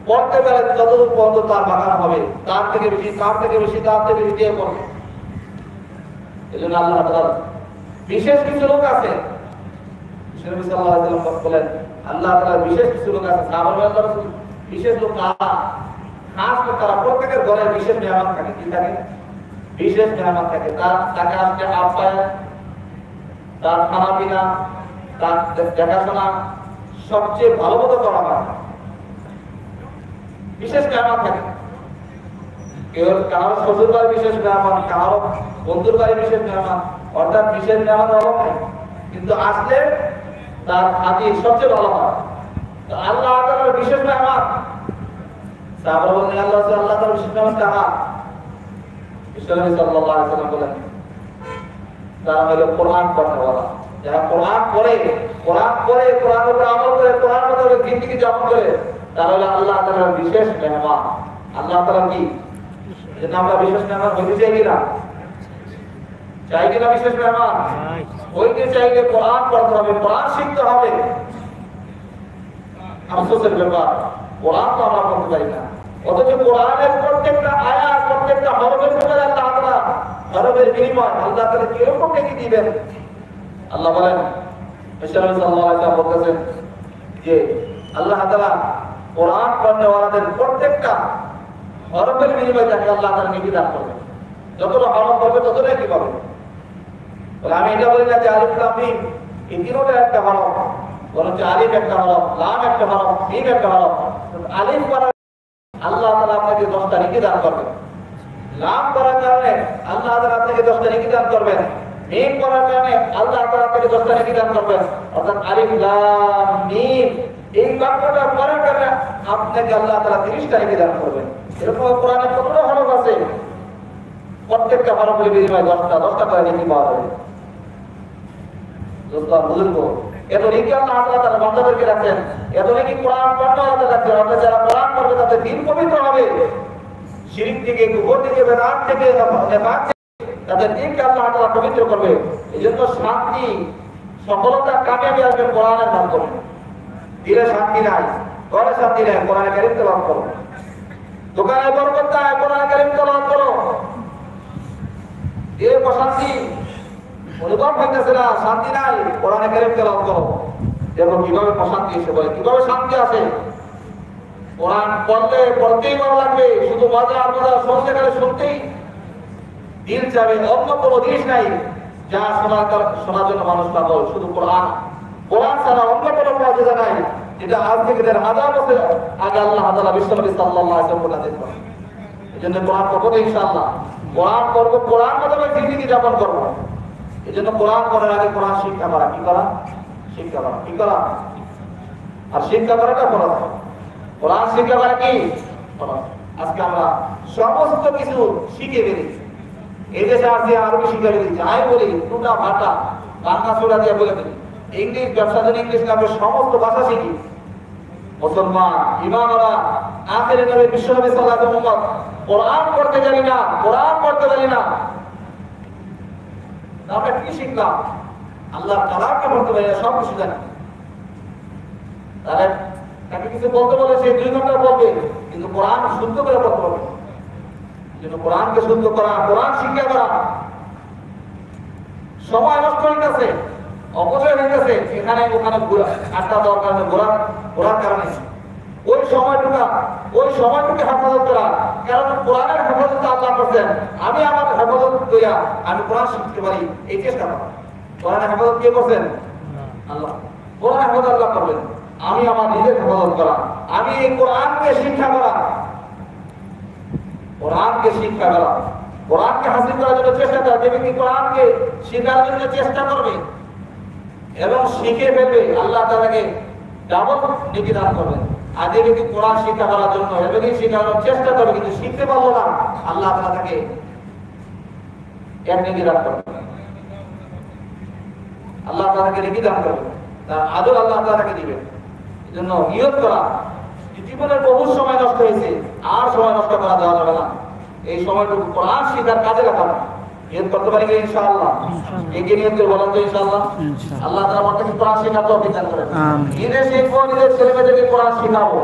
পড়তে পারে যতদূর পর্যন্ত তার বাগান হবে, তার থেকে বেশি দিয়ে করবে। এই জন্য আল্লাহ তাআলা বিশেষ কিছু লোক আছে, নবী সাল্লাল্লাহু আলাইহি ওয়াসাল্লাম বলেন আল্লাহ তাআলা বিশেষ কিছু লোক আছে, সাহাবারা বিশেষ লোক খাস লোক, তারা প্রত্যেকের ঘরে বিশেষ মেহমান থাকে। কি থাকে? বিশেষ মেহমান থাকে। তাকে আজকে আপ্যায়ন, তার খানা পিনা, তার দেখাশোনা সবচেয়ে ভালো মতো করা হয়। বিশেষ মেহমান থাকে। কেউ কারোর শ্বশুর বাড়ি বিশেষ মেহমান, কারোর বন্ধুর বাড়ি বিশেষ মেহমান, অর্থাৎ বিশেষ মেহমান অভাব নেই, কিন্তু আসলে তার হাজির সবচেয়ে ভালো হয়। তো আল্লাহ তাআলার বিশেষ মেহমান, সাহাবারা বলেন আল্লাহ তাআলার বিশেষ মেহমান কারা? বিশ্বনবী সাল্লাল্লাহু আলাইহি ওয়াসাল্লাম বলেন তারা হলো কোরআন পড়নেওয়ালা। যারা কোরআন পড়ে, কোরআনের উপর আমল করে, কোরআন মোতাবেক জিন্দেগি যাপন করে, তারা হলো আল্লাহ তাআলার বিশেষ মেহমান। আল্লাহ তাআলা কি যে আমরা বিশেষ মেহমান হতে চাই কিনা? চাই কিনা বিশেষ মেহমান? হইতে চাইলে কোরআন পড়তে হবে, কোরআন শিখতে হবে। আফসোসের ব্যাপার, কোরআন তো আমরা পড়তে পারি না, অথচ কোরআনের প্রত্যেকটা আয়াত, প্রত্যেকটা হরফের উপরে আল্লাহ তাআলা হরফের বিনিময় আল্লাহ তাআলা কিরকম নেকি দিবেন। আল্লাহ বলেন, রাসূলুল্লাহ সাল্লাল্লাহু আলাইহি ওয়াসাল্লাম বলেছেন যে আল্লাহ তাআলা কোরআন পড়নেওয়ালাদের প্রত্যেকটা হরফের বিনিময়ে তাকে আল্লাহ তাআলা নেকি দান করবেন। যতটা হরফ পড়বে ততটাই কি পাবে। বলে আমি এটা বলি না যে আলিফ লাম মিম এই তিনটা একটা হরফ, বরঞ্চ আলিফ একটা হরফ, লাম একটা হরফ, মিম একটা হরফ। আলিফ পড়ার আল্লাহ তাআলা আপনাকে 10টা নেকি দান করবেন। লাম পড়ার কারণে আল্লাহ তাআলা আপনাকে 10টা নেকি দান করবেন। মিম পড়ার কারণে আল্লাহ তাআলা আপনাকে 10টা নেকি দান করবেন। অর্থাৎ আলিফ লাম মিম এই বাক্যটা পড়ার কারণে আপনাকে আল্লাহ তাআলা 30টা নেকি দান করবেন। এরকম কোরআনে কতটা হরফ আছে, প্রত্যেকটা হরফের বিনিময়ে 10টা করে নেকি পাওয়া যাবে। বুঝুন, এত নেকি আল্লাহ তাআলা তার বান্দাদেরকে রাখেন, এত নেকি কোরআন পড়তে রাখেন। অর্থাৎ যারা কোরআন পড়বে তাদের দিন পবিত্র হবে, শিরক থেকে, কুফর থেকে, বেদাত থেকে, নেফাক থেকে তাদের দিনকে আল্লাহ তাআলা পবিত্র করবে। এজন্য শান্তি, সফলতা, কামিয়াবি আসবে কোরআনের মাধ্যমে। দিলে শান্তি নাই, ঘরে শান্তি নাই, কোরআন কারীম তেলাওয়াত করো। দোকানে বরকত নাই, কোরআন কারীম তেলাওয়াত করো। এ অশান্তি অনুভব হইতেছে না, শান্তি নাই, কোরআন কারীম তেলাওয়াত করো। দেখো কিভাবে প্রশান্তি এসে বলে, কিভাবে শান্তি আসে। কোরআন পড়লে পড়তেই ভালো লাগবে, শুধু মজা শুনতে গেলে শুনতেই দিল যাবে। অন্য কোনো জিনিস নাই যা শোনার জন্য মানুষ পাগল, শুধু কোরআন। কোরআন ছাড়া অন্য কোনো মজা নাই, যেটা আজ থেকে 1000 বছর আগে আল্লাহ তাআলা বিশ্বনবী সাল্লাল্লাহু আলাইহি ওয়াসাল্লাম বলে দিয়েছেন। এজন্য কোরআন পড়বো ইনশাআল্লাহ, কোরআন পড়বো, কোরআন মোতাবেক জিন্দেগি যাপন করবো। এজন্য কোরআন পড়ার আগে কোরআন শিক্ষা করা। কি করা? শিক্ষা করা। কি করা? আর শিক্ষা করাটা ফরজ। কোরআন শিক্ষা করা কি ফরজ। আজকে আমরা সমস্ত কিছু শিখে বেরিয়েছি। এই দেশে আসি আরবি শিখে বেরিয়েছি। আমি বলি টুটা ভাটা বাংলা সুরা দিয়ে বলে দিই, ইংলিশ, ব্যবসার জন্য ইংলিশ, আমরা সমস্ত ভাষা শিখি। মুসলমান ইমানওয়ালা আখেরে নবী বিশ্বনবী সাল্লাল্লাহু আলাইহি ওয়াসাল্লাম কোরআন পড়তে জানি না, কোরআন পড়তে জানি না, আমরা কি শিখলাম? আল্লাহর কালামকে পড়তে পারি না, সব কিছু জানি। তাহলে তাকে কিছু বলতে বলে সে 2 ঘন্টা বলবে, কিন্তু কোরআন শুদ্ধ করে পড়তে পারবে। যেন কোরআনকে শুদ্ধ করা, কোরআন শিক্ষা করা। সময় নষ্ট হইতেছে, অপচয় হইতেছে, এখানে ওখানে আড্ডা দেওয়ার কারণে, ঘোরার কারণে। ওই সময়টুকু হেফাজত করা, কারণ কোরআনের হেফাজত আল্লাহ করছেন। আমি আমার হেফাজত করিয়া আমি কোরআন শিখতে পারি, এই চেষ্টা করা। কোরআনের হেফাজত কে করছেন? আল্লাহ। কোরআনের হেফাজত আল্লাহ করবেন। আমি আমার নিজের হেফাজত করা, আমি এই কোরআনকে শিক্ষা করা, কোরআনকে শিক্ষা করা, কোরআনকে হাসিল করার জন্য চেষ্টা করা। যে ব্যক্তি কোরআনকে শেখার জন্য চেষ্টা করবে এবং শিখে ফেলবে, আল্লাহ তাআলাকে ডাবল নেকি দান করবেন। আর যে ব্যক্তি কোরআন শিক্ষা করার জন্য এবং শেখার চেষ্টা করবে কিন্তু শিখতে পারলো না, আল্লাহ তাআলা তাকে এক নেকি দান করবেন। আল্লাহ তাআলাকে নেকি দান করবেন, তার আদর আল্লাহ তাআলাকে দিবেন। এজন্য নিয়ত করা, জীবনের বহু সময় নষ্ট হয়েছে, আর সময় নষ্ট করা যাওয়া যাবে না। এই সময়টুকু কোরআন শিখার কাজে লাগানো। নিয়ত করতে পারি ইনশাআল্লাহ। এগিয়ে নিয়ত করে বলেন তো ইনশাআল্লাহ। আল্লাহ তাআলা আমাদেরকে কোরআন শেখার তৌফিক দান করেন। নিজে শিখবো, নিজের ছেলেমেয়েদেরকে কোরআন শেখাবো।